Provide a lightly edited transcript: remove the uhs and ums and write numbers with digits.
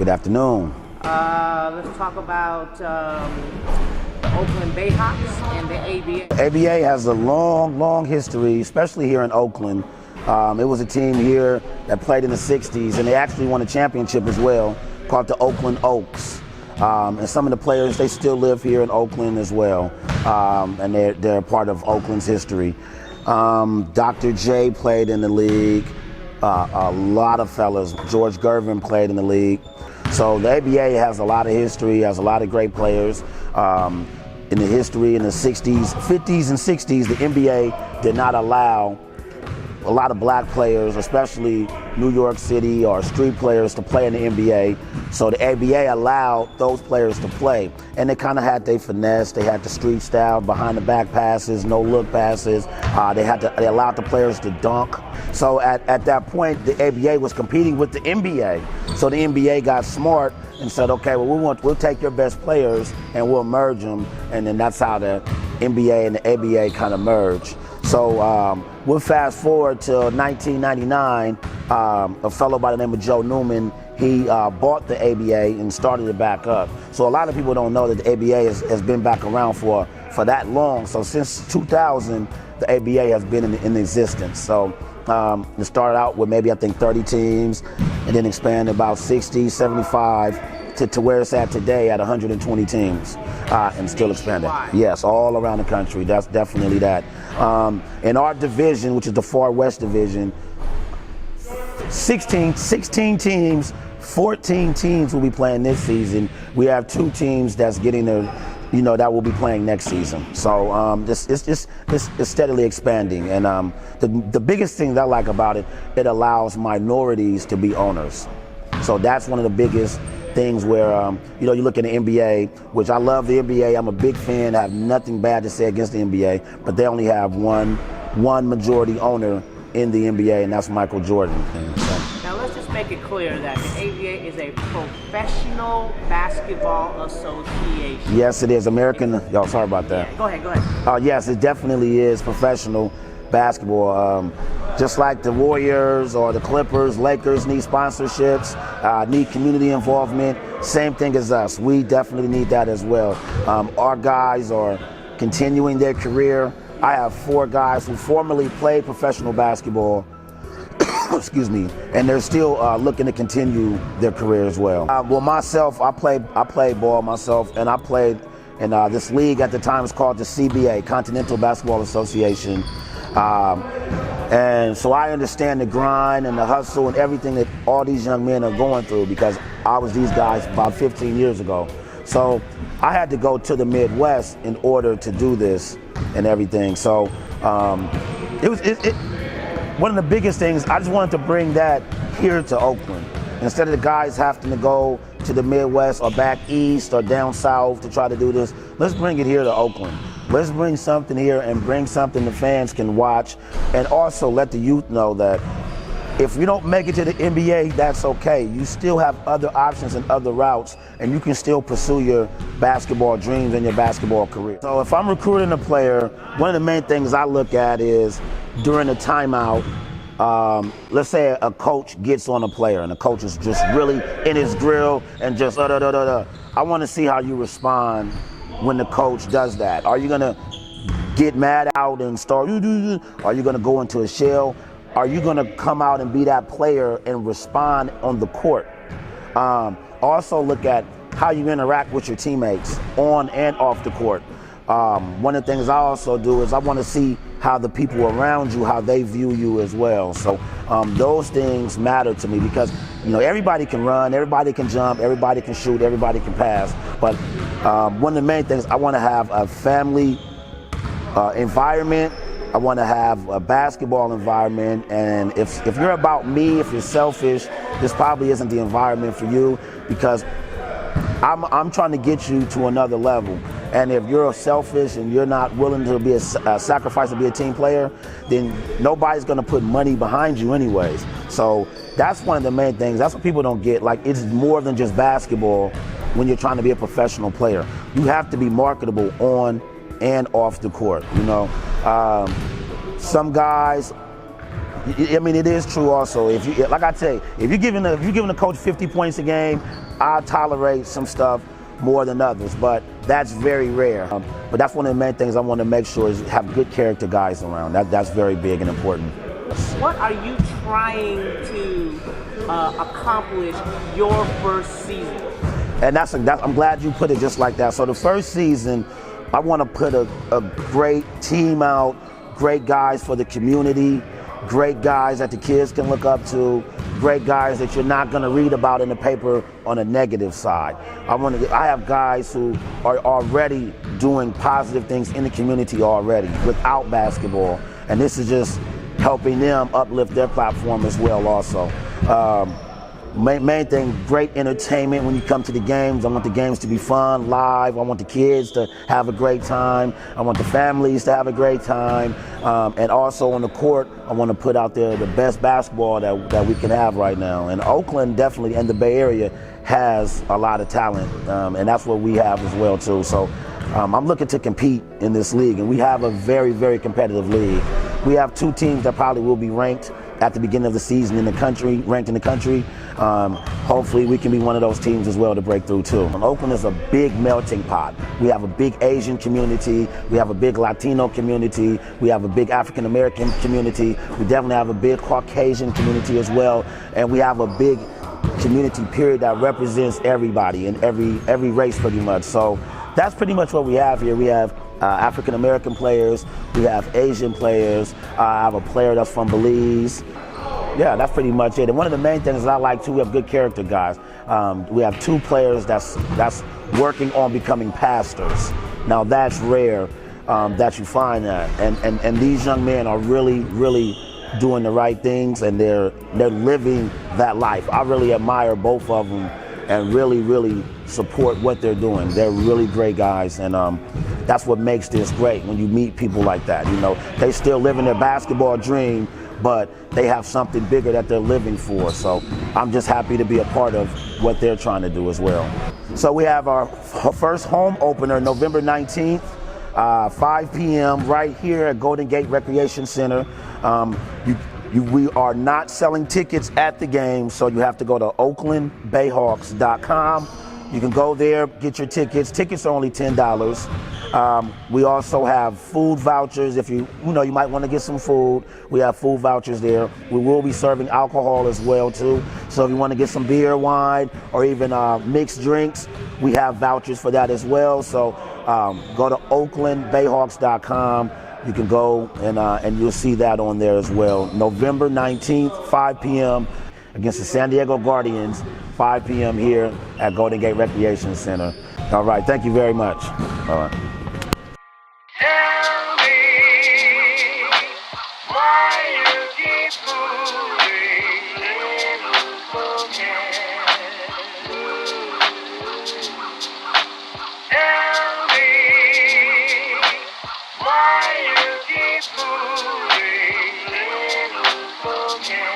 Good afternoon. Let's talk about the Oakland Bayhawks and the ABA. The ABA has a long history, especially here in Oakland. It was a team here that played in the 60s, and they actually won a championship as well, called the Oakland Oaks. And some of the players, they still live here in Oakland as well, and they're part of Oakland's history. Dr. J played in the league. A lot of fellas. George Gervin played in the league. So the ABA has a lot of history, has a lot of great players. In the history in the 60s, 50s and 60s, the NBA did not allow a lot of black players, especially New York City or street players, to play in the NBA. So the ABA allowed those players to play. And they kind of had their finesse. They had the street style, behind the back passes, no look passes. They allowed the players to dunk. So at that point, the ABA was competing with the NBA. So the NBA got smart and said, okay, well, we'll take your best players and we'll merge them. And then that's how the NBA and the ABA kind of merged. So we'll fast forward to 1999. A fellow by the name of Joe Newman, he bought the ABA and started it back up. So a lot of people don't know that the ABA has been back around for that long. So since 2000, the ABA has been in existence. So it started out with maybe, I think, 30 teams, and then expanded about 60, 75 to where it's at today at 120 teams, and still expanding. Yes, all around the country. That's definitely that. In our division, which is the Far West Division, 16 teams, 14 teams will be playing this season. We have 2 teams that's getting their, that will be playing next season. So it's steadily expanding. And the biggest thing that I like about it, it allows minorities to be owners. So that's one of the biggest things where, you look at the NBA, which I love the NBA. I'm a big fan. I have nothing bad to say against the NBA, but they only have one majority owner in the NBA, and that's Michael Jordan. Now let's just make it clear that the ABA is a professional basketball association. Yes, it is. American. Sorry about that. Yeah, go ahead. Yes, it definitely is professional basketball. Just like the Warriors or the Clippers, Lakers need sponsorships, need community involvement. Same thing as us. We definitely need that as well. Our guys are continuing their career. I have 4 guys who formerly played professional basketball, excuse me, and they're still looking to continue their career as well. Well, myself, I played ball myself, and I played in this league at the time. It's called the CBA, Continental Basketball Association. And so I understand the grind and the hustle and everything that all these young men are going through, because I was these guys about 15 years ago. So I had to go to the Midwest in order to do this and everything. So one of the biggest things, I just wanted to bring that here to Oakland. Instead of the guys having to go to the Midwest or back east or down south to try to do this, let's bring it here to Oakland. Let's bring something here and bring something the fans can watch, and also let the youth know that if you don't make it to the NBA, that's okay. You still have other options and other routes, and you can still pursue your basketball dreams and your basketball career. So if I'm recruiting a player, one of the main things I look at is during a timeout, let's say a coach gets on a player and the coach is just really in his grill and just I want to see how you respond when the coach does that. Are you gonna get mad out and start? Are you gonna go into a shell? Are you gonna come out and be that player and respond on the court? Also look at how you interact with your teammates on and off the court. One of the things I also do is I want to see how the people around you, how they view you as well. So those things matter to me, because everybody can run, everybody can jump, everybody can shoot, everybody can pass. But one of the main things, I want to have a family environment. I want to have a basketball environment, and if you're about me, if you're selfish, this probably isn't the environment for you, because I'm trying to get you to another level. And if you're selfish and you're not willing to be a sacrifice to be a team player, then nobody's going to put money behind you anyways. So that's one of the main things. That's what people don't get. Like, it's more than just basketball when you're trying to be a professional player. You have to be marketable on and off the court. Some guys, I mean, it is true also. If you, like I tell you, if you're giving a coach 50 points a game, I tolerate some stuff more than others, but that's very rare. But that's one of the main things I want to make sure is have good character guys around. That's very big and important. What are you trying to accomplish your first season? And I'm glad you put it just like that. So the first season, I want to put a great team out, great guys for the community, great guys that the kids can look up to, great guys that you're not going to read about in the paper on a negative side. I have guys who are already doing positive things in the community already without basketball, and this is just helping them uplift their platform as well also. Main thing, great entertainment when you come to the games. I want the games to be fun, live. I want the kids to have a great time. I want the families to have a great time. And also on the court, I want to put out there the best basketball that we can have right now. And Oakland definitely, and the Bay Area, has a lot of talent. And that's what we have as well too. So I'm looking to compete in this league. And we have a very, very competitive league. We have 2 teams that probably will be ranked at the beginning of the season in the country, ranked in the country. Hopefully we can be one of those teams as well to break through too. Oakland is a big melting pot. We have a big Asian community, we have a big Latino community, we have a big African American community, we definitely have a big Caucasian community as well, and we have a big community period that represents everybody and every race pretty much. So that's pretty much what we have here. We have African American players, we have Asian players, I have a player that's from Belize. Yeah, that's pretty much it. And one of the main things that I like too, we have good character guys. We have 2 players that's working on becoming pastors. Now that's rare that you find that. And these young men are really, really doing the right things, and they're living that life. I really admire both of them and really, really support what they're doing. They're really great guys, and that's what makes this great when you meet people like that. You know, they still living their basketball dream, but they have something bigger that they're living for. So I'm just happy to be a part of what they're trying to do as well. So we have our first home opener November 19th, 5 p.m. right here at Golden Gate Recreation Center. We are not selling tickets at the game, so you have to go to oaklandbayhawks.com. You can go there, get your tickets. Tickets are only $10. We also have food vouchers. If you might want to get some food, we have food vouchers there. We will be serving alcohol as well too. So if you want to get some beer, wine, or even mixed drinks, we have vouchers for that as well. So go to oaklandbayhawks.com. You can go and you'll see that on there as well. November 19th, 5 p.m. against the San Diego Guardians, 5 p.m. here at Golden Gate Recreation Center. All right, thank you very much. All right. Tell me why you keep fooling little coquette. Tell me why you keep fooling little coquette.